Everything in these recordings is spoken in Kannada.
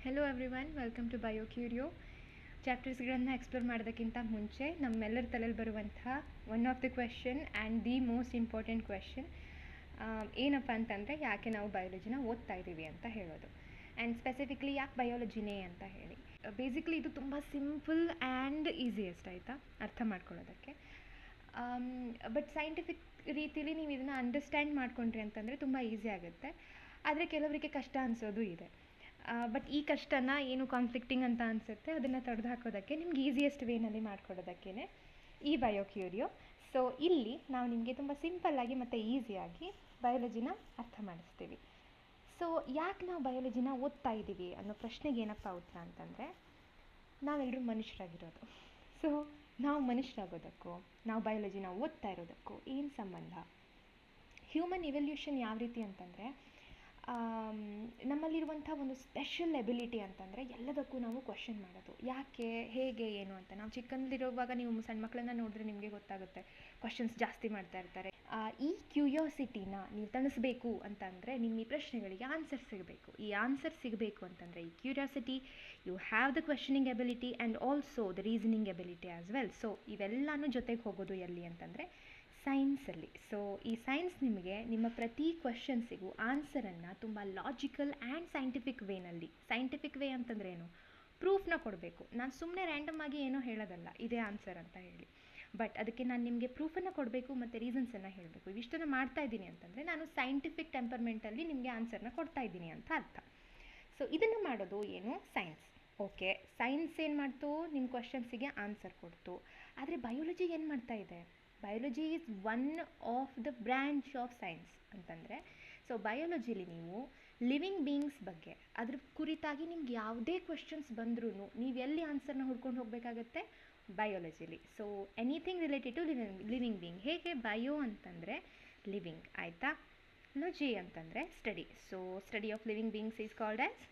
Hello everyone, welcome to BioCurio. ಚಾಪ್ಟರ್ಸ್ಗಳನ್ನು ಎಕ್ಸ್ಪ್ಲೋರ್ ಮಾಡೋದಕ್ಕಿಂತ ಮುಂಚೆ ನಮ್ಮೆಲ್ಲರ ತಲೆಯಲ್ಲಿ ಬರುವಂತಹ one of the question and the most important question ಏನಪ್ಪ ಅಂತಂದರೆ, ಯಾಕೆ ನಾವು ಬಯಾಲಜಿನ ಓದ್ತಾ ಇದ್ದೀವಿ ಅಂತ ಹೇಳೋದು. ಆ್ಯಂಡ್ ಸ್ಪೆಸಿಫಿಕ್ಲಿ ಯಾಕೆ ಬಯಾಲಜಿನೇ ಅಂತ ಹೇಳಿ. ಬೇಸಿಕ್ಲಿ ಇದು ತುಂಬ ಸಿಂಪಲ್ ಆ್ಯಂಡ್ ಈಸಿಯೆಸ್ಟ್, ಆಯಿತಾ, ಅರ್ಥ ಮಾಡ್ಕೊಳ್ಳೋದಕ್ಕೆ. ಬಟ್ ಸೈಂಟಿಫಿಕ್ ರೀತಿಲಿ ನೀವು ಇದನ್ನು ಅಂಡರ್ಸ್ಟ್ಯಾಂಡ್ ಮಾಡ್ಕೊಂಡ್ರಿ ಅಂತಂದರೆ ತುಂಬ ಈಸಿ ಆಗುತ್ತೆ. ಆದರೆ ಕೆಲವರಿಗೆ ಕಷ್ಟ ಅನಿಸೋದು ಇದೆ. ಬಟ್ ಈ ಕಷ್ಟನ ಏನು ಕಾನ್ಫ್ಲಿಕ್ಟಿಂಗ್ ಅಂತ ಅನಿಸುತ್ತೆ ಅದನ್ನು ತೊಡೆದು ಹಾಕೋದಕ್ಕೆ ನಿಮ್ಗೆ ಈಸಿಯೆಸ್ಟ್ ವೇನಲ್ಲಿ ಮಾಡ್ಕೊಡೋದಕ್ಕೇ ಈ ಬಯೋಕ್ಯೂರಿಯೋ. ಸೊ ಇಲ್ಲಿ ನಾವು ನಿಮಗೆ ತುಂಬ ಸಿಂಪಲ್ಲಾಗಿ ಮತ್ತು ಈಸಿಯಾಗಿ ಬಯಾಲಜಿನ ಅರ್ಥ ಮಾಡಿಸ್ತೀವಿ. ಸೊ ಯಾಕೆ ನಾವು ಬಯಾಲಜಿನ ಓದ್ತಾ ಇದ್ದೀವಿ ಅನ್ನೋ ಪ್ರಶ್ನೆಗೆ ಏನಪ್ಪ ಉತ್ತರ ಅಂತಂದರೆ, ನಾವೆಲ್ಲರೂ ಮನುಷ್ಯರಾಗಿರೋದು. ಸೊ ನಾವು ಮನುಷ್ಯರಾಗೋದಕ್ಕೂ ನಾವು ಬಯಾಲಜಿನ ಓದ್ತಾ ಇರೋದಕ್ಕೂ ಏನು ಸಂಬಂಧ? ಹ್ಯೂಮನ್ ಇವಲ್ಯೂಷನ್ ಯಾವ ರೀತಿ ಅಂತಂದರೆ, ನಮ್ಮಲ್ಲಿರುವಂಥ ಒಂದು ಸ್ಪೆಷಲ್ ಎಬಿಲಿಟಿ ಅಂತಂದರೆ ಎಲ್ಲದಕ್ಕೂ ನಾವು ಕ್ವಶನ್ ಮಾಡೋದು. ಯಾಕೆ, ಹೇಗೆ, ಏನು ಅಂತ. ನಾವು ಚಿಕ್ಕಂದಿರುವಾಗ ನೀವು ಸಣ್ಣ ಮಕ್ಕಳನ್ನ ನೋಡಿದ್ರೆ ನಿಮಗೆ ಗೊತ್ತಾಗುತ್ತೆ, ಕ್ವಶನ್ಸ್ ಜಾಸ್ತಿ ಮಾಡ್ತಾ ಇರ್ತಾರೆ. ಈ ಕ್ಯೂರಿಯಾಸಿಟಿನ ನೀವು ತಣಿಸ್ಬೇಕು ಅಂತಂದರೆ ನಿಮ್ಮ ಈ ಪ್ರಶ್ನೆಗಳಿಗೆ ಆನ್ಸರ್ ಸಿಗಬೇಕು. ಈ ಆನ್ಸರ್ ಸಿಗಬೇಕು ಅಂತಂದರೆ ಈ curiosity, you have the questioning ability and also the reasoning ability as well. So ಇವೆಲ್ಲನೂ ಜೊತೆಗೆ ಹೋಗೋದು ಎಲ್ಲಿ ಅಂತಂದರೆ ಸೈನ್ಸಲ್ಲಿ. ಸೊ ಈ ಸೈನ್ಸ್ ನಿಮಗೆ ನಿಮ್ಮ ಪ್ರತಿ ಕ್ವೆಶನ್ಸಿಗೂ ಆನ್ಸರನ್ನು ತುಂಬ ಲಾಜಿಕಲ್ ಆ್ಯಂಡ್ ಸೈಂಟಿಫಿಕ್ ವೇನಲ್ಲಿ, ಸೈಂಟಿಫಿಕ್ ವೇ ಅಂತಂದರೆ ಏನು, ಪ್ರೂಫ್ನ ಕೊಡಬೇಕು. ನಾನು ಸುಮ್ಮನೆ ರ್ಯಾಂಡಮ್ ಆಗಿ ಏನೋ ಹೇಳೋದಲ್ಲ ಇದೇ ಆನ್ಸರ್ ಅಂತ ಹೇಳಿ. ಬಟ್ ಅದಕ್ಕೆ ನಾನು ನಿಮಗೆ ಪ್ರೂಫನ್ನು ಕೊಡಬೇಕು ಮತ್ತು ರೀಸನ್ಸನ್ನು ಹೇಳಬೇಕು. ಇವಿಷ್ಟನ್ನು ಮಾಡ್ತಾ ಇದ್ದೀನಿ ಅಂತಂದರೆ ನಾನು ಸೈಂಟಿಫಿಕ್ ಟೆಂಪರ್ಮೆಂಟಲ್ಲಿ ನಿಮಗೆ ಆನ್ಸರ್ನ ಕೊಡ್ತಾ ಇದ್ದೀನಿ ಅಂತ ಅರ್ಥ. ಸೊ ಇದನ್ನು ಮಾಡೋದು ಏನು, ಸೈನ್ಸ್. ಓಕೆ, ಸೈನ್ಸ್ ಏನು ಮಾಡ್ತು, ನಿಮ್ಮ ಕ್ವೆಶನ್ಸಿಗೆ ಆನ್ಸರ್ ಕೊಡ್ತು. ಆದರೆ ಬಯಾಲಜಿ ಏನು ಮಾಡ್ತಾ ಇದೆ? Biology is one of the branch of science ಅಂತಂದರೆ, ಸೊ ಬಯಾಲಜಿಲಿ ನೀವು ಲಿವಿಂಗ್ ಬೀಯಿಂಗ್ಸ್ ಬಗ್ಗೆ ಅದ್ರ ಕುರಿತಾಗಿ ನಿಮ್ಗೆ ಯಾವುದೇ ಕ್ವೆಶನ್ಸ್ ಬಂದ್ರೂ ನೀವು ಎಲ್ಲಿ ಆನ್ಸರ್ನ ಹುಡ್ಕೊಂಡು ಹೋಗಬೇಕಾಗತ್ತೆ? ಬಯಾಲಜಿಲಿ. So anything related to living being. ಹೇಗೆ ಬಯೋ ಅಂತಂದರೆ ಲಿವಿಂಗ್, ಆಯಿತಾ, ಲಜಿ ಅಂತಂದರೆ study. So study of living beings is called as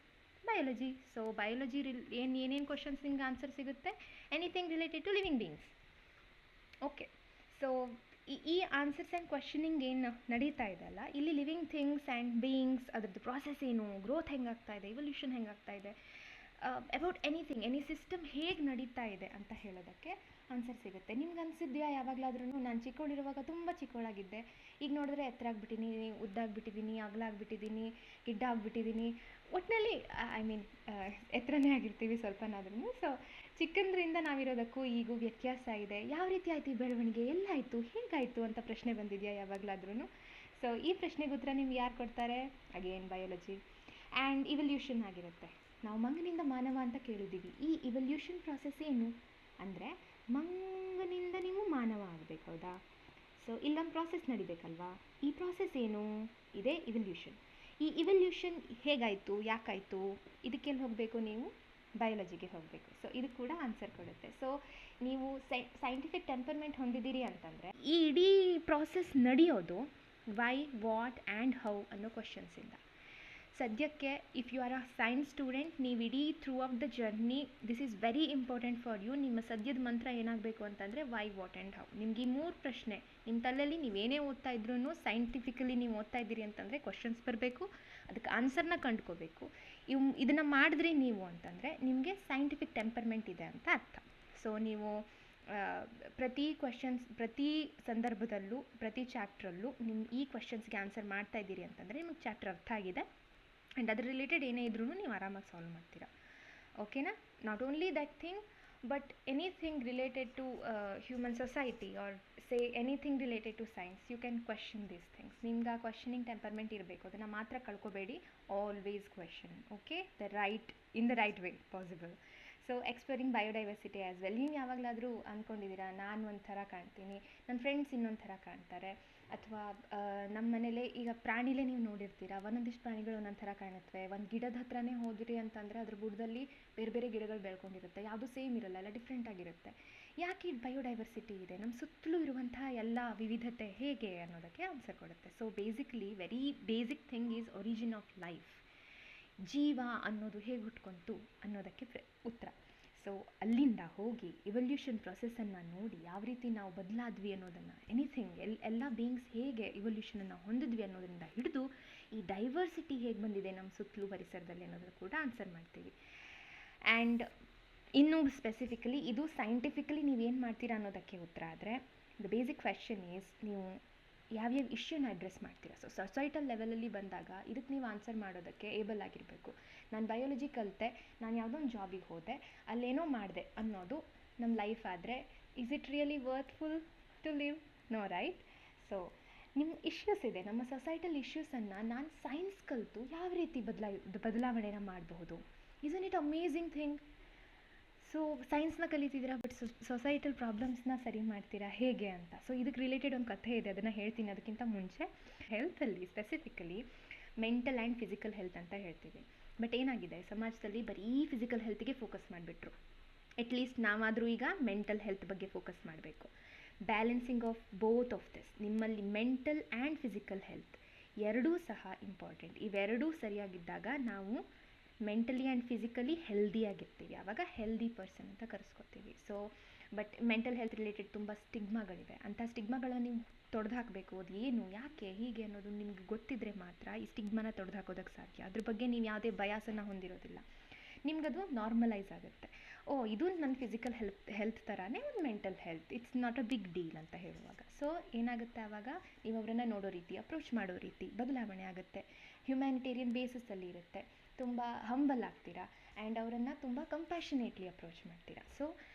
biology. So biology ಏನೇನು ಕ್ವೆಶನ್ಸ್ ನಿಮ್ಗೆ ಆನ್ಸರ್ ಸಿಗುತ್ತೆ? Anything related to living beings. Okay, so ಈ ಆನ್ಸರ್ಸ್ ಆ್ಯಂಡ್ ಕ್ವೆಶನಿಂಗ್ ಏನು ನಡೀತಾ ಇದೆಯಲ್ಲ, ಇಲ್ಲಿ ಲಿವಿಂಗ್ ಥಿಂಗ್ಸ್ ಆ್ಯಂಡ್ ಬೀಯಿಂಗ್ಸ್, ಅದ್ರದ್ದು ಪ್ರಾಸೆಸ್ ಏನು, ಗ್ರೋತ್ ಹೆಂಗಾಗ್ತಾ ಇದೆ, ಇವಲ್ಯೂಷನ್ ಹೆಂಗಾಗ್ತಾ ಇದೆ, ಅಬೌಟ್ ಎನಿಥಿಂಗ್, ಎನಿ ಸಿಸ್ಟಮ್ ಹೇಗೆ ನಡೀತಾ ಇದೆ ಅಂತ ಹೇಳೋದಕ್ಕೆ ಆನ್ಸರ್ ಸಿಗುತ್ತೆ. ನಿಮ್ಗೆ ಅನಿಸಿದ್ಯಾ ಯಾವಾಗಲಾದ್ರೂ, ನಾನು ಚಿಕ್ಕವಳಿರುವಾಗ ತುಂಬ ಚಿಕ್ಕವಳಾಗಿದ್ದೆ, ಈಗ ನೋಡಿದ್ರೆ ಎತ್ತರ ಆಗಿಬಿಟ್ಟಿನಿ, ಉದ್ದಾಗ್ಬಿಟ್ಟಿದ್ದೀನಿ, ಅಗಲ ಆಗಿಬಿಟ್ಟಿದ್ದೀನಿ, ಗಿಡ್ಡ ಆಗಿಬಿಟ್ಟಿದ್ದೀನಿ. ಒಟ್ಟಿನಲ್ಲಿ ಐ ಮೀನ್ ಎತ್ತರನೇ ಆಗಿರ್ತೀವಿ ಸ್ವಲ್ಪನಾದ್ರೂ. ಸೊ ಚಿಕ್ಕಂದ್ರಿಂದ ನಾವಿರೋದಕ್ಕೂ ಈಗೂ ವ್ಯತ್ಯಾಸ ಇದೆ. ಯಾವ ರೀತಿ ಆಯಿತು ಈ ಬೆಳವಣಿಗೆ, ಎಲ್ಲಾಯಿತು, ಹೇಗಾಯಿತು ಅಂತ ಪ್ರಶ್ನೆ ಬಂದಿದೆಯಾ ಯಾವಾಗಲಾದ್ರೂ? ಸೊ ಈ ಪ್ರಶ್ನೆಗೆ ಉತ್ತರ ನಿಮ್ಗೆ ಯಾರು ಕೊಡ್ತಾರೆ? Again biology. ಆ್ಯಂಡ್ ಇವಲ್ಯೂಷನ್ ಆಗಿರುತ್ತೆ. ನಾವು ಮಂಗನಿಂದ ಮಾನವ ಅಂತ ಕೇಳಿದ್ದೀವಿ. ಈ ಇವಲ್ಯೂಷನ್ ಪ್ರಾಸೆಸ್ ಏನು ಅಂದರೆ, ಮಂಗನಿಂದ ನೀವು ಮಾನವ ಆಗಬೇಕು, ಹೌದಾ? ಸೊ ಇಲ್ಲೊಂದು ಪ್ರಾಸೆಸ್ ನಡಿಬೇಕಲ್ವಾ? ಈ ಪ್ರಾಸೆಸ್ ಏನು? ಇದೇ ಇವಲ್ಯೂಷನ್. ಈ ಇವಲ್ಯೂಷನ್ ಹೇಗಾಯಿತು, ಯಾಕಾಯಿತು, ಇದಕ್ಕೆಲ್ಲಿ ಹೋಗಬೇಕು ನೀವು? ಬಯಾಲಜಿಗೆ ಹೋಗಬೇಕು. ಸೊ ಇದು ಕೂಡ ಆನ್ಸರ್ ಕೊಡುತ್ತೆ. ಸೊ ನೀವು ಸೈಂಟಿಫಿಕ್ ಟೆಂಪರ್ಮೆಂಟ್ ಹೊಂದಿದ್ದೀರಿ ಅಂತಂದರೆ ಈ ಇಡೀ ಪ್ರಾಸೆಸ್ ನಡೆಯೋದು ವೈ, ವಾಟ್ ಆ್ಯಂಡ್ ಹೌ ಅನ್ನೋ ಕ್ವಶನ್ಸಿಂದ. ಸದ್ಯಕ್ಕೆ if you are a science student, ನೀವು ಇಡೀ through of the journey, this is very important for you. ನಿಮ್ಮ ಸದ್ಯದ ಮಂತ್ರ ಏನಾಗಬೇಕು ಅಂತಂದರೆ ವೈ, ವಾಟ್ ಆ್ಯಂಡ್ ಹೌ. ನಿಮ್ಗೆ ಈ 3 ಪ್ರಶ್ನೆ ನಿಮ್ಮ ತಲೆಯಲ್ಲಿ ನೀವೇನೇ ಓದ್ತಾ ಇದ್ರೂ, ಸೈಂಟಿಫಿಕಲಿ ನೀವು ಓದ್ತಾ ಇದ್ದೀರಿ ಅಂತಂದರೆ ಕ್ವಶನ್ಸ್ ಬರಬೇಕು, ಅದಕ್ಕೆ ಆನ್ಸರ್ನ ಕಂಡುಕೋಬೇಕು. ಇದನ್ನು ಮಾಡಿದ್ರಿ ನೀವು ಅಂತಂದರೆ ನಿಮಗೆ ಸೈಂಟಿಫಿಕ್ ಟೆಂಪರ್ಮೆಂಟ್ ಇದೆ ಅಂತ ಅರ್ಥ. ಸೊ ನೀವು ಪ್ರತಿ ಕ್ವಶನ್ಸ್, ಪ್ರತಿ ಸಂದರ್ಭದಲ್ಲೂ, ಪ್ರತಿ ಚಾಪ್ಟ್ರಲ್ಲೂ ನಿಮ್ಮ ಈ ಕ್ವಶನ್ಸ್ಗೆ ಆನ್ಸರ್ ಮಾಡ್ತಾ ಇದ್ದೀರಿ ಅಂತಂದರೆ ನಿಮಗೆ ಚಾಪ್ಟರ್ ಅರ್ಥ ಆಗಿದೆ. ಆ್ಯಂಡ್ ಅದ್ರ ರಿಲೇಟೆಡ್ ಏನೇ ಇದ್ರೂ ನೀವು ಆರಾಮಾಗಿ ಸಾಲ್ವ್ ಮಾಡ್ತೀರಾ. ಓಕೆನಾ? Not only that thing, but anything related to human society or say anything related to science, you can question these things. ನಿಮ್ಗೆ ಆ ಕ್ವಶನಿಂಗ್ ಟೆಂಪರ್ಮೆಂಟ್ ಇರಬೇಕು, ಅದನ್ನು ಮಾತ್ರ ಕಳ್ಕೊಬೇಡಿ. Always question, okay, in the right way possible. So exploring biodiversity as well. ನೀವು ಯಾವಾಗಲಾದರೂ ಅಂದ್ಕೊಂಡಿದ್ದೀರಾ, ನಾನು ಒಂಥರ ಕಾಣ್ತೀನಿ, ನನ್ನ ಫ್ರೆಂಡ್ಸ್ ಇನ್ನೊಂದು ಥರ ಕಾಣ್ತಾರೆ, ಅಥವಾ ನಮ್ಮ ಮನೇಲೇ ಈಗ ಪ್ರಾಣಿಲೇ ನೀವು ನೋಡಿರ್ತೀರ, ಒಂದೊಂದಿಷ್ಟು ಪ್ರಾಣಿಗಳು ಒಂದೊಂದು ಥರ ಕಾಣುತ್ತವೆ. ಒಂದು ಗಿಡದ ಹತ್ರನೇ ಹೋದ್ರಿ ಅಂತಂದರೆ ಅದ್ರ ಬುಡದಲ್ಲಿ ಬೇರೆ ಬೇರೆ ಗಿಡಗಳು ಬೆಳ್ಕೊಂಡಿರುತ್ತೆ, ಯಾವುದು ಸೇಮ್ ಇರಲ್ಲ, ಎಲ್ಲ ಡಿಫ್ರೆಂಟ್ ಆಗಿರುತ್ತೆ. ಯಾಕೆ ಈ ಬಯೋಡೈವರ್ಸಿಟಿ ಇದೆ, ನಮ್ಮ ಸುತ್ತಲೂ ಇರುವಂತಹ ಎಲ್ಲ ವಿವಿಧತೆ ಹೇಗೆ ಅನ್ನೋದಕ್ಕೆ ಆನ್ಸರ್ ಕೊಡುತ್ತೆ. So basically very basic thing is origin of life. ಜೀವ ಅನ್ನೋದು ಹೇಗೆ ಹುಟ್ಕೊಂತು ಅನ್ನೋದಕ್ಕೆ ಉತ್ತರ. ಸೊ ಅಲ್ಲಿಂದ ಹೋಗಿ ಇವಲ್ಯೂಷನ್ ಪ್ರೊಸೆಸನ್ನು ನೋಡಿ ಯಾವ ರೀತಿ ನಾವು ಬದಲಾದ್ವಿ ಅನ್ನೋದನ್ನು, ಎನಿಥಿಂಗ್ ಎಲ್ಲ ಬೀಯಿಂಗ್ಸ್ ಹೇಗೆ ಇವಲ್ಯೂಷನನ್ನು ಹೊಂದಿದ್ವಿ ಅನ್ನೋದರಿಂದ ಹಿಡಿದು ಈ ಡೈವರ್ಸಿಟಿ ಹೇಗೆ ಬಂದಿದೆ ನಮ್ಮ ಸುತ್ತಲೂ ಪರಿಸರದಲ್ಲಿ ಅನ್ನೋದನ್ನು ಕೂಡ ಆನ್ಸರ್ ಮಾಡ್ತೀವಿ. ಆ್ಯಂಡ್ ಇನ್ನೂ ಸ್ಪೆಸಿಫಿಕಲಿ ಇದು ಸೈಂಟಿಫಿಕಲಿ ನೀವೇನು ಮಾಡ್ತೀರಾ ಅನ್ನೋದಕ್ಕೆ ಉತ್ತರ ಆದರೆ, ದ ಬೇಸಿಕ್ ಕ್ವೆಶ್ಚನ್ ಈಸ್ ನೀವು ಯಾವ್ಯಾವ ಇಶ್ಯೂನ ಅಡ್ರೆಸ್ ಮಾಡ್ತೀರಾ. ಸೊ ಸೊಸೈಟಲ್ ಲೆವೆಲಲ್ಲಿ ಬಂದಾಗ ಇದಕ್ಕೆ ನೀವು ಆನ್ಸರ್ ಮಾಡೋದಕ್ಕೆ ಏಬಲ್ ಆಗಿರಬೇಕು. ನಾನು ಬಯಾಲಜಿ ಕಲಿತೆ, ನಾನು ಯಾವುದೋ ಒಂದು ಜಾಬಿಗೆ ಹೋದೆ, ಅಲ್ಲೇನೋ ಮಾಡಿದೆ ಅನ್ನೋದು ನಮ್ಮ ಲೈಫ್ ಆದರೆ, is it really worthful to live? No, right? So ನಿಮ್ಮ ಇಶ್ಯೂಸ್ ಇದೆ, ನಮ್ಮ ಸೊಸೈಟಲ್ ಇಶ್ಯೂಸನ್ನು ನಾನು ಸೈನ್ಸ್ ಕಲಿತು ಯಾವ ರೀತಿ ಬದಲಾವಣೆನ ಮಾಡಬಹುದು? Isn't it amazing thing? So ಸೈನ್ಸ್ನ ಕಲಿತಿದ್ದೀರಾ, ಬಟ್ ಸೊಸೈಟಲ್ ಪ್ರಾಬ್ಲಮ್ಸ್ನ ಸರಿ ಮಾಡ್ತೀರಾ ಹೇಗೆ ಅಂತ. ಸೊ ಇದಕ್ಕೆ ರಿಲೇಟೆಡ್ ಒಂದು ಕಥೆ ಇದೆ, ಅದನ್ನು ಹೇಳ್ತೀನಿ. ಅದಕ್ಕಿಂತ ಮುಂಚೆ ಹೆಲ್ತಲ್ಲಿ specifically mental and physical health ಅಂತ ಹೇಳ್ತೀವಿ. ಬಟ್ ಏನಾಗಿದೆ, ಸಮಾಜದಲ್ಲಿ ಬರೀ ಫಿಸಿಕಲ್ ಹೆಲ್ತಿಗೆ ಫೋಕಸ್ ಮಾಡಿಬಿಟ್ರು. ಅಟ್ಲೀಸ್ಟ್ ನಾವಾದರೂ ಈಗ ಮೆಂಟಲ್ ಹೆಲ್ತ್ ಬಗ್ಗೆ ಫೋಕಸ್ ಮಾಡಬೇಕು. Balancing of both of this, ನಿಮ್ಮಲ್ಲಿ ಮೆಂಟಲ್ ಆ್ಯಂಡ್ ಫಿಸಿಕಲ್ ಹೆಲ್ತ್ ಎರಡೂ ಸಹ ಇಂಪಾರ್ಟೆಂಟ್. ಇವೆರಡೂ ಸರಿಯಾಗಿದ್ದಾಗ ನಾವು ಮೆಂಟಲಿ ಆ್ಯಂಡ್ ಫಿಸಿಕಲಿ ಹೆಲ್ದಿಯಾಗಿರ್ತೀವಿ, ಆವಾಗ ಹೆಲ್ದಿ ಪರ್ಸನ್ ಅಂತ ಕರೆಸ್ಕೊತೀವಿ. So but mental health related ತುಂಬ ಸ್ಟಿಗ್ಮಾಗಳಿವೆ. ಅಂಥ ಸ್ಟಿಗ್ಮಾಗಳನ್ನ ನೀವು ತೊಡೆದು ಹಾಕಬೇಕು. ಅದು ಏನು, ಯಾಕೆ, ಹೀಗೆ ಅನ್ನೋದು ನಿಮ್ಗೆ ಗೊತ್ತಿದ್ದರೆ ಮಾತ್ರ ಈ ಸ್ಟಿಗ್ಮಾನ ತೊಡೆದು ಹಾಕೋದಕ್ಕೆ ಸಾಧ್ಯ. ಅದ್ರ ಬಗ್ಗೆ ನೀವು ಯಾವುದೇ ಬಯಾಸನ್ನು ಹೊಂದಿರೋದಿಲ್ಲ, ನಿಮಗದು ನಾರ್ಮಲೈಸ್ ಆಗುತ್ತೆ. ಓ, ಇದು ನನ್ನ ಫಿಸಿಕಲ್ ಹೆಲ್ತ್ ಥರನೇ ಒಂದು mental health, it's not a big deal ಅಂತ ಹೇಳುವಾಗ. ಸೊ ಏನಾಗುತ್ತೆ, ಆವಾಗ ನೀವು ಅವರನ್ನು ನೋಡೋ ರೀತಿ, ಅಪ್ರೋಚ್ ಮಾಡೋ ರೀತಿ ಬದಲಾವಣೆ ಆಗುತ್ತೆ. ಹ್ಯುಮ್ಯಾನಿಟೇರಿಯನ್ ಬೇಸಿಸಲ್ಲಿ ಇರುತ್ತೆ, ತುಂಬ ಹಂಬಲ್ ಆಗ್ತೀರಾ ಆ್ಯಂಡ್ ಅವರನ್ನು ತುಂಬ ಕಂಪ್ಯಾಷನೇಟ್ಲಿ ಅಪ್ರೋಚ್ ಮಾಡ್ತೀರಾ. So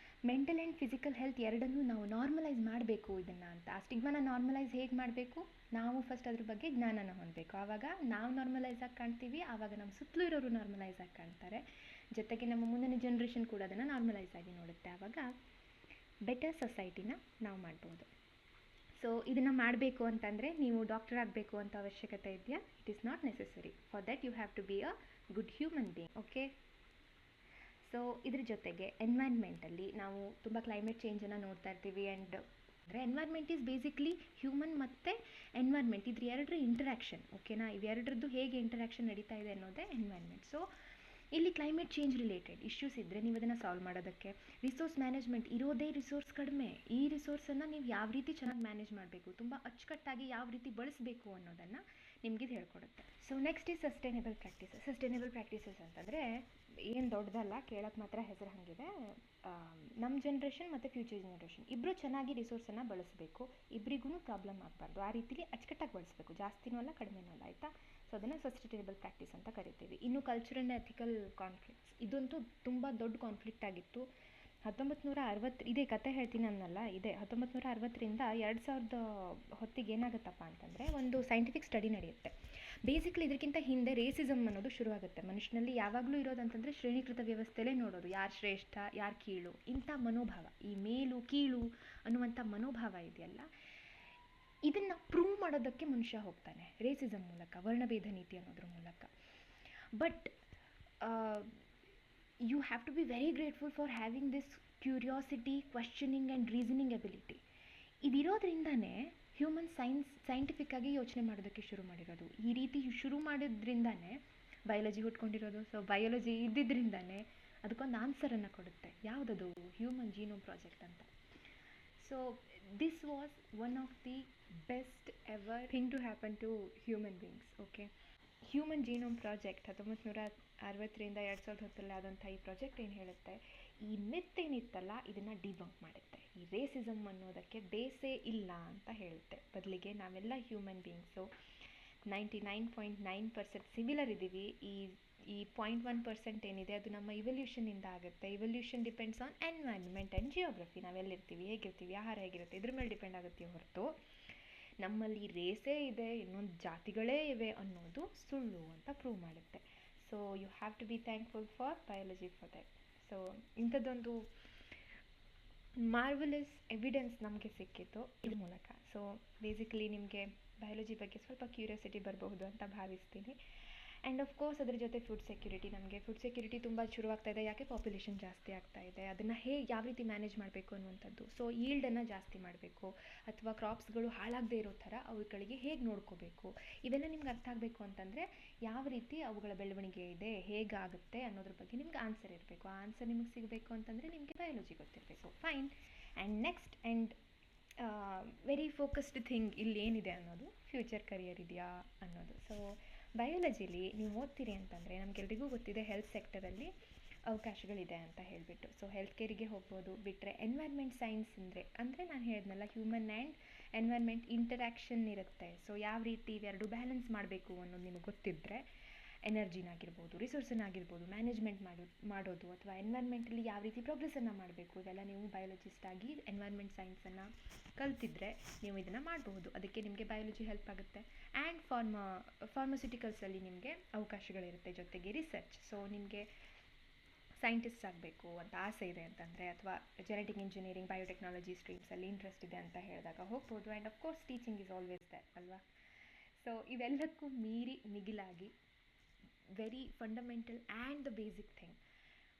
mental and physical health ಎರಡನ್ನೂ ನಾವು ನಾರ್ಮಲೈಸ್ ಮಾಡಬೇಕು ಇದನ್ನು ಅಂತ. ಆ ಸ್ಟಿಗ್ಮಾನ ನಾರ್ಮಲೈಸ್ ಹೇಗೆ ಮಾಡಬೇಕು, ನಾವು ಫಸ್ಟ್ ಅದ್ರ ಬಗ್ಗೆ ಜ್ಞಾನನ ಹೊಂದಬೇಕು. ಆವಾಗ ನಾವು ನಾರ್ಮಲೈಸ್ ಆಗಿ ಕಾಣ್ತೀವಿ, ಆವಾಗ ನಮ್ಮ ಸುತ್ತಲೂ ಇರೋರು ನಾರ್ಮಲೈಸ್ ಆಗಿ ಕಾಣ್ತಾರೆ, ಜೊತೆಗೆ ನಮ್ಮ ಮುಂದಿನ ಜನ್ರೇಷನ್ ಕೂಡ ಅದನ್ನು ನಾರ್ಮಲೈಸ್ ಆಗಿ ನೋಡುತ್ತೆ. ಆವಾಗ ಬೆಟರ್ ಸೊಸೈಟಿನ ನಾವು ಮಾಡ್ಬೋದು. ಸೊ ಇದನ್ನು ಮಾಡಬೇಕು ಅಂತಂದರೆ ನೀವು ಡಾಕ್ಟರ್ ಆಗಬೇಕು ಅಂತ ಅವಶ್ಯಕತೆ ಇದೆಯಾ? It is not necessary. For that you have to be a good human being. Okay, so ಇದ್ರ ಜೊತೆಗೆ ಎನ್ವೈರ್ನ್ಮೆಂಟಲ್ಲಿ ನಾವು ತುಂಬ ಕ್ಲೈಮೇಟ್ ಚೇಂಜನ್ನು ನೋಡ್ತಾ ಇರ್ತೀವಿ. ಆ್ಯಂಡ್ ಅಂದರೆ ಎನ್ವೈರ್ನ್ಮೆಂಟ್ ಈಸ್ ಬೇಸಿಕ್ಲಿ ಹ್ಯೂಮನ್ ಮತ್ತು ಎನ್ವೈರ್ನ್ಮೆಂಟ್ ಇದ್ರ ಎರಡರ ಇಂಟರಾಕ್ಷನ್. ಓಕೆನಾ? ಇವೆರಡರದ್ದು ಹೇಗೆ ಇಂಟರಾಕ್ಷನ್ ನಡೀತಾ ಇದೆ ಅನ್ನೋದೇ ಎನ್ವೈರ್ನ್ಮೆಂಟ್. ಸೊ ಇಲ್ಲಿ ಕ್ಲೈಮೇಟ್ ಚೇಂಜ್ ರಿಲೇಟೆಡ್ ಇಶ್ಯೂಸ್ ಇದ್ದರೆ ನೀವು ಅದನ್ನು ಸಾಲ್ವ್ ಮಾಡೋದಕ್ಕೆ ರಿಸೋರ್ಸ್ ಮ್ಯಾನೇಜ್ಮೆಂಟ್, ಇರೋದೇ ರಿಸೋರ್ಸ್ ಕಡಿಮೆ, ಈ ರಿಸೋರ್ಸನ್ನು ನೀವು ಯಾವ ರೀತಿ ಚೆನ್ನಾಗಿ ಮ್ಯಾನೇಜ್ ಮಾಡಬೇಕು, ತುಂಬ ಅಚ್ಚುಕಟ್ಟಾಗಿ ಯಾವ ರೀತಿ ಬಳಸಬೇಕು ಅನ್ನೋದನ್ನು ನಿಮಗಿದು ಹೇಳ್ಕೊಡುತ್ತೆ. So next is sustainable practices. Sustainable practices ಅಂತಂದರೆ ಏನು ದೊಡ್ಡದಲ್ಲ, ಕೇಳೋಕ್ಕೆ ಮಾತ್ರ ಹೆಸರು ಹಾಗಿದೆ. ನಮ್ಮ ಜನ್ರೇಷನ್ ಮತ್ತು ಫ್ಯೂಚರ್ ಜನ್ರೇಷನ್ ಇಬ್ಬರು ಚೆನ್ನಾಗಿ ರಿಸೋರ್ಸನ್ನು ಬಳಸಬೇಕು, ಇಬ್ಬರಿಗೂ ಪ್ರಾಬ್ಲಮ್ ಆಗಬಾರ್ದು, ಆ ರೀತಿಲಿ ಅಚ್ಚುಕಟ್ಟಾಗಿ ಬಳಸಬೇಕು, ಜಾಸ್ತಿನೂ ಅಲ್ಲ ಕಡಿಮೆನೂ ಅಲ್ಲ, ಆಯಿತಾ? ಸೊ ಅದನ್ನು ಸಸ್ಟೈನೇಬಲ್ ಪ್ರಾಕ್ಟೀಸ್ ಅಂತ ಕರಿತೀವಿ. ಇನ್ನು ಕಲ್ಚರ್ ಆ್ಯಂಡ್ ಎಥಿಕಲ್ ಕಾನ್ಫ್ಲಿಕ್ಟ್ಸ್, ಇದಂತೂ ತುಂಬ ದೊಡ್ಡ ಕಾನ್ಫ್ಲಿಕ್ಟ್ ಆಗಿತ್ತು. 1960 ಇದೇ ಕತೆ ಹೇಳ್ತೀನಿ ಅನ್ನಲ್ಲ, ಇದೆ 1960ರಿಂದ 2000 ಹೊತ್ತಿಗೆ ಏನಾಗುತ್ತಪ್ಪ ಅಂತಂದರೆ ಒಂದು ಸೈಂಟಿಫಿಕ್ ಸ್ಟಡಿ ನಡೆಯುತ್ತೆ. ಬೇಸಿಕ್ಲಿ ಇದಕ್ಕಿಂತ ಹಿಂದೆ ರೇಸಿಸಮ್ ಅನ್ನೋದು ಶುರುವಾಗುತ್ತೆ. ಮನುಷ್ಯನಲ್ಲಿ ಯಾವಾಗಲೂ ಇರೋದಂತಂದರೆ ಶ್ರೇಣೀಕೃತ ವ್ಯವಸ್ಥೆಯಲ್ಲೇ ನೋಡೋದು, ಯಾರು ಶ್ರೇಷ್ಠ ಯಾರು ಕೀಳು, ಇಂಥ ಮನೋಭಾವ, ಈ ಮೇಲು ಕೀಳು ಅನ್ನುವಂಥ ಮನೋಭಾವ ಇದೆಯಲ್ಲ, ಇದನ್ನು ಪ್ರೂವ್ ಮಾಡೋದಕ್ಕೆ ಮನುಷ್ಯ ಹೋಗ್ತಾನೆ ರೇಸಿಸಮ್ ಮೂಲಕ, ವರ್ಣಭೇದ ನೀತಿ ಅನ್ನೋದ್ರ ಮೂಲಕ. But you have to be very grateful for having this curiosity, questioning and reasoning ability. ಇದಿರೋದ್ರಿಂದನೇ ಹ್ಯೂಮನ್ ಸೈಂಟಿಫಿಕ್ ಆಗಿ ಯೋಚನೆ ಮಾಡೋದಕ್ಕೆ ಶುರು ಮಾಡಿರೋದು. ಈ ರೀತಿ ಶುರು ಮಾಡಿದ್ರಿಂದನೇ ಬಯಾಲಜಿ ಹುಟ್ಕೊಂಡಿರೋದು. ಸೊ ಬಯಾಲಜಿ ಇದ್ದಿದ್ದರಿಂದನೇ ಅದಕ್ಕೊಂದು ಆನ್ಸರನ್ನು ಕೊಡುತ್ತೆ, ಯಾವುದದು? ಹ್ಯೂಮನ್ ಜೀನೋಮ್ ಪ್ರಾಜೆಕ್ಟ್ ಅಂತ. So this was one of the best ever thing to happen to human beings. Okay, human genome project 1960ರಿಂದ 2010 ಆದಂಥ ಈ ಪ್ರಾಜೆಕ್ಟ್ ಏನು ಹೇಳುತ್ತೆ, ಈ ಮಿತ್ ಏನಿತ್ತಲ್ಲ ಇದನ್ನು ಡಿಬಂಕ್ ಮಾಡುತ್ತೆ. ಈ ರೇಸಿಸಮ್ ಅನ್ನೋದಕ್ಕೆ ಬೇಸೇ ಇಲ್ಲ ಅಂತ ಹೇಳುತ್ತೆ. ಬದಲಿಗೆ ನಾವೆಲ್ಲ ಹ್ಯೂಮನ್ ಬೀಯಿಂಗ್ಸು 99.9% ಸಿಮಿಲರ್ ಇದ್ದೀವಿ. ಈ 0.1% ಏನಿದೆ ಅದು ನಮ್ಮ ಇವಲ್ಯೂಷನಿಂದ ಆಗುತ್ತೆ. Evolution depends on environment and geography. ನಾವೆಲ್ಲಿರ್ತೀವಿ, ಹೇಗಿರ್ತೀವಿ, ಆಹಾರ ಹೇಗಿರುತ್ತೆ, ಇದ್ರ ಮೇಲೆ ಡಿಪೆಂಡ್ ಆಗುತ್ತೆ ಹೊರತು ನಮ್ಮಲ್ಲಿ ರೇಸೇ ಇದೆ, ಇನ್ನೊಂದು ಜಾತಿಗಳೇ ಇವೆ ಅನ್ನೋದು ಸುಳ್ಳು ಅಂತ ಪ್ರೂವ್ ಮಾಡುತ್ತೆ. So you have to be thankful for biology for that. So ಇಂಥದ್ದೊಂದು ಮಾರ್ವಲಸ್ ಎವಿಡೆನ್ಸ್ ನಮಗೆ ಸಿಕ್ಕಿತ್ತು ಇದ್ರ ಮೂಲಕ. ಸೊ ಬೇಸಿಕಲಿ ನಿಮಗೆ ಬಯಾಲಜಿ ಬಗ್ಗೆ ಸ್ವಲ್ಪ ಕ್ಯೂರಿಯಾಸಿಟಿ ಬರಬಹುದು ಅಂತ ಭಾವಿಸ್ತೀನಿ. ಆ್ಯಂಡ್ ಆಫ್ ಕೋರ್ಸ್ ಅದ್ರ ಜೊತೆ ಫುಡ್ ಸೆಕ್ಯೂರಿಟಿ. ನಮಗೆ ಫುಡ್ ಸೆಕ್ಯೂರಿಟಿ ತುಂಬ ಶುರುವಾಗ್ತಾ ಇದೆ. ಯಾಕೆ? ಪಾಪ್ಯುಲೇಷನ್ ಜಾಸ್ತಿ ಆಗ್ತಾ ಇದೆ. ಅದನ್ನು ಯಾವ ರೀತಿ ಮ್ಯಾನೇಜ್ ಮಾಡಬೇಕು ಅನ್ನುವಂಥದ್ದು. ಸೊ ಈಲ್ಡನ್ನು ಜಾಸ್ತಿ ಮಾಡಬೇಕು, ಅಥವಾ ಕ್ರಾಪ್ಸ್ಗಳು ಹಾಳಾಗದೇ ಇರೋ ಥರ ಅವುಗಳಿಗೆ ಹೇಗೆ ನೋಡ್ಕೋಬೇಕು, ಇವೆಲ್ಲ ನಿಮ್ಗೆ ಅರ್ಥ ಆಗಬೇಕು ಅಂತಂದರೆ ಯಾವ ರೀತಿ ಅವುಗಳ ಬೆಳವಣಿಗೆ ಇದೆ, ಹೇಗಾಗುತ್ತೆ ಅನ್ನೋದ್ರ ಬಗ್ಗೆ ನಿಮ್ಗೆ ಆನ್ಸರ್ ಇರಬೇಕು. ಆ ಆನ್ಸರ್ ನಿಮಗೆ ಸಿಗಬೇಕು ಅಂತಂದರೆ ನಿಮಗೆ ಬಯಾಲಜಿ ಗೊತ್ತಿರಬೇಕು. Fine. And next and very focused thing ಇಲ್ಲಿ ಏನಿದೆ ಅನ್ನೋದು ಫ್ಯೂಚರ್ ಕರಿಯರ್ ಇದೆಯಾ ಅನ್ನೋದು. ಸೊ ಬಯಾಲಜಿಲಿ ನೀವು ಓದ್ತೀರಿ ಅಂತಂದರೆ ನಮಗೆಲ್ರಿಗೂ ಗೊತ್ತಿದೆ ಹೆಲ್ತ್ ಸೆಕ್ಟರಲ್ಲಿ ಅವಕಾಶಗಳಿದೆ ಅಂತ ಹೇಳಿಬಿಟ್ಟು. ಸೊ ಹೆಲ್ತ್ ಕೇರಿಗೆ ಹೋಗ್ಬೋದು. ಬಿಟ್ಟರೆ ಎನ್ವೈರ್ಮೆಂಟ್ ಸೈನ್ಸ್ ಅಂದರೆ ನಾನು ಹೇಳಿದ್ನಲ್ಲ, ಹ್ಯೂಮನ್ ಆ್ಯಂಡ್ ಎನ್ವೈರ್ಮೆಂಟ್ ಇಂಟರ್ಯಾಕ್ಷನ್ ಇರುತ್ತೆ. ಸೊ ಯಾವ ರೀತಿ ಇವೆರಡು ಬ್ಯಾಲೆನ್ಸ್ ಮಾಡಬೇಕು ಅನ್ನೋದು ನಿಮಗೆ ಗೊತ್ತಿದ್ದರೆ, ಎನರ್ಜಿನಾಗಿರ್ಬೋದು, ರಿಸೋರ್ಸನ್ನಾಗಿರ್ಬೋದು ಮ್ಯಾನೇಜ್ಮೆಂಟ್ ಮಾಡೋದು, ಅಥವಾ ಎನ್ವೈರ್ಮೆಂಟಲ್ಲಿ ಯಾವ ರೀತಿ ಪ್ರೋಗ್ರೆಸ್ಸನ್ನು ಮಾಡಬೇಕು, ಇವೆಲ್ಲ ನೀವು ಬಯಾಲಜಿಸ್ಟ್ ಆಗಿ ಎನ್ವೈರ್ಮೆಂಟ್ ಸೈನ್ಸನ್ನು ಕಲ್ತಿದ್ರೆ ನೀವು ಇದನ್ನು ಮಾಡಬಹುದು. ಅದಕ್ಕೆ ನಿಮಗೆ ಬಯಾಲಜಿ ಹೆಲ್ಪ್ ಆಗುತ್ತೆ. ಆ್ಯಂಡ್ ಫಾರ್ಮಸ್ಯೂಟಿಕಲ್ಸಲ್ಲಿ ನಿಮಗೆ ಅವಕಾಶಗಳಿರುತ್ತೆ, ಜೊತೆಗೆ ರಿಸರ್ಚ್. ಸೊ ನಿಮಗೆ ಸೈಂಟಿಸ್ಟ್ ಆಗಬೇಕು ಅಂತ ಆಸೆ ಇದೆ ಅಂತಂದರೆ, ಅಥವಾ ಜೆನೆಟಿಕ್ ಇಂಜಿನಿಯರಿಂಗ್, ಬಯೋಟೆಕ್ನಾಲಜಿ ಸ್ಟ್ರೀಮ್ಸಲ್ಲಿ ಇಂಟ್ರೆಸ್ಟ್ ಇದೆ ಅಂತ ಹೇಳಿದಾಗ ಹೋಗ್ಬೋದು. And of course teaching is always there ಅಲ್ವಾ. ಸೊ ಇವೆಲ್ಲಕ್ಕೂ ಮಿಗಿಲಾಗಿ very fundamental and the basic thing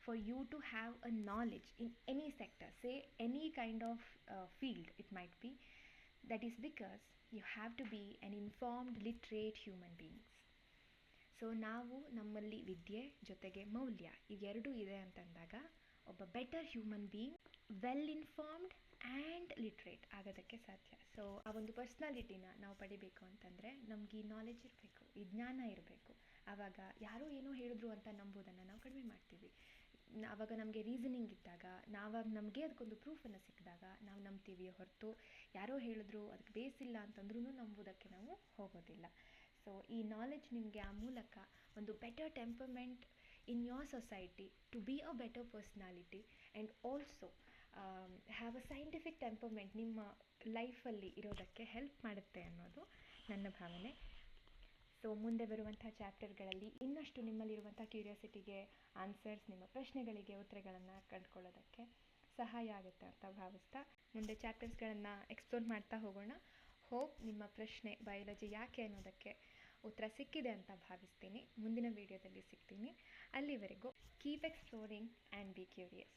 for you to have a knowledge in any sector, say any kind of field it might be, that is because you have to be an informed, literate human beings. So ನಾವು ನಮ್ಮಲ್ಲಿ ವಿದ್ಯೆ ಜೊತೆಗೆ ಮೌಲ್ಯ ಇವೆರಡೂ ಇದೆ ಅಂತಂದಾಗ ಒಬ್ಬ better human being, well informed and literate ಆಗೋದಕ್ಕೆ ಸಾಧ್ಯ. ಸೊ ಆ ಒಂದು ಪರ್ಸ್ನಾಲಿಟಿನ ನಾವು ಪಡಿಬೇಕು ಅಂತಂದರೆ ನಮ್ಗೆ ಈ ನಾಲೆಜ್ ಇರಬೇಕು, ಈ ಜ್ಞಾನ ಇರಬೇಕು. ಆವಾಗ ಯಾರೋ ಏನೋ ಹೇಳಿದ್ರು ಅಂತ ನಂಬೋದನ್ನು ನಾವು ಕಡಿಮೆ ಮಾಡ್ತೀವಿ. ಆವಾಗ ನಮಗೆ ರೀಸನಿಂಗ್ ಇದ್ದಾಗ, ನಮಗೆ ಅದಕ್ಕೊಂದು ಪ್ರೂಫನ್ನು ಸಿಕ್ಕಿದಾಗ ನಾವು ನಂಬ್ತೀವಿ ಹೊರತು ಯಾರೋ ಹೇಳಿದ್ರು ಅದಕ್ಕೆ ಬೇಸಿಲ್ಲ ಅಂತಂದ್ರೂ ನಂಬೋದಕ್ಕೆ ನಾವು ಹೋಗೋದಿಲ್ಲ. ಸೊ ಈ ನಾಲೆಜ್ ನಿಮಗೆ ಆ ಮೂಲಕ ಒಂದು better temperament in your society, to be a better personality and also have a scientific temperament ನಿಮ್ಮ ಲೈಫಲ್ಲಿ ಇರೋದಕ್ಕೆ ಹೆಲ್ಪ್ ಮಾಡುತ್ತೆ ಅನ್ನೋದು ನನ್ನ ಭಾವನೆ. ಸೊ ಮುಂದೆ ಬರುವಂಥ ಚಾಪ್ಟರ್ಗಳಲ್ಲಿ ಇನ್ನಷ್ಟು ನಿಮ್ಮಲ್ಲಿರುವಂಥ ಕ್ಯೂರಿಯಾಸಿಟಿಗೆ ಆನ್ಸರ್ಸ್, ನಿಮ್ಮ ಪ್ರಶ್ನೆಗಳಿಗೆ ಉತ್ತರಗಳನ್ನು ಕಂಡುಕೊಳ್ಳೋದಕ್ಕೆ ಸಹಾಯ ಆಗುತ್ತೆ ಅಂತ ಭಾವಿಸ್ತಾ ಮುಂದೆ ಚಾಪ್ಟರ್ಸ್ಗಳನ್ನು ಎಕ್ಸ್ಪ್ಲೋರ್ ಮಾಡ್ತಾ ಹೋಗೋಣ. ಹೋಪ್ ನಿಮ್ಮ ಪ್ರಶ್ನೆ ಬಯಾಲಜಿ ಯಾಕೆ ಅನ್ನೋದಕ್ಕೆ ಉತ್ತರ ಸಿಕ್ಕಿದೆ ಅಂತ ಭಾವಿಸ್ತೀನಿ. ಮುಂದಿನ ವಿಡಿಯೋದಲ್ಲಿ ಸಿಗ್ತೀನಿ. ಅಲ್ಲಿವರೆಗೂ keep exploring and B curious.